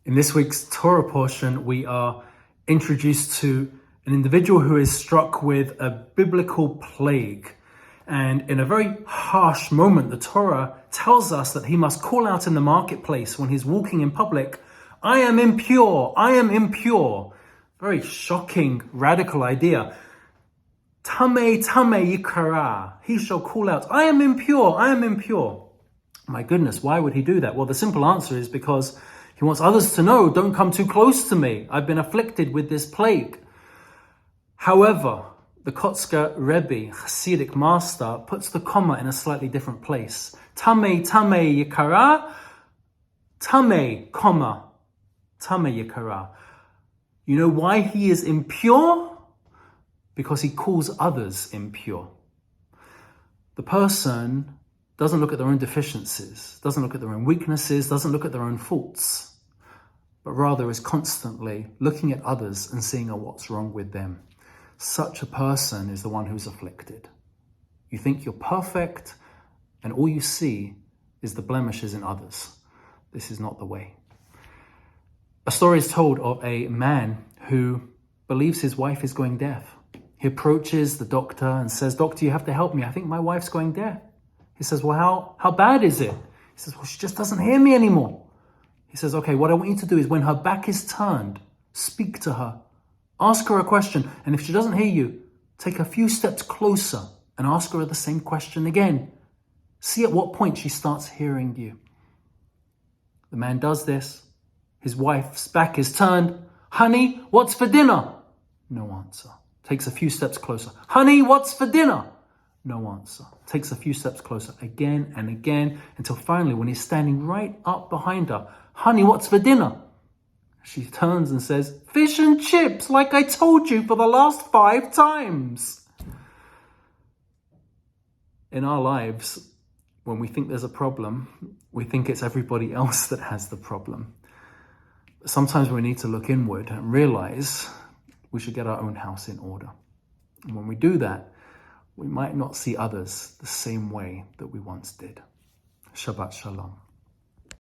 In this week's Torah portion, we are introduced to an individual who is struck with a biblical plague. And in a very harsh moment, the Torah tells us that he must call out in the marketplace when he's walking in public, "I am impure, I am impure." Very shocking, radical idea. Tameh, tameh yikara. He shall call out, "I am impure, I am impure." My goodness, why would he do that? Well, the simple answer is because he wants others to know, don't come too close to me. I've been afflicted with this plague. However, the Kotzker Rebbe, Hasidic master, puts the comma in a slightly different place. Tameh, tameh yikara, tameh, comma, tameh yikara. You know why he is impure? Because he calls others impure. The person doesn't look at their own deficiencies, doesn't look at their own weaknesses, doesn't look at their own faults, but rather is constantly looking at others and seeing what's wrong with them. Such a person is the one who's afflicted. You think you're perfect, and all you see is the blemishes in others. This is not the way. A story is told of a man who believes his wife is going deaf. He approaches the doctor and says, "Doctor, you have to help me. I think my wife's going deaf." He says, "Well, how bad is it?" He says, "Well, she just doesn't hear me anymore." He says, "Okay, what I want you to do is when her back is turned, speak to her. Ask her a question. And if she doesn't hear you, take a few steps closer and ask her the same question again. See at what point she starts hearing you." The man does this. His wife's back is turned. "Honey, what's for dinner?" No answer. Takes a few steps closer. "Honey, what's for dinner?" No answer. Takes a few steps closer again and again until finally when he's standing right up behind her, "Honey, what's for dinner?" She turns and says, "Fish and chips, like I told you for the last 5 times. In our lives, when we think there's a problem, we think it's everybody else that has the problem. But sometimes we need to look inward and realize we should get our own house in order. And when we do that, we might not see others the same way that we once did. Shabbat Shalom.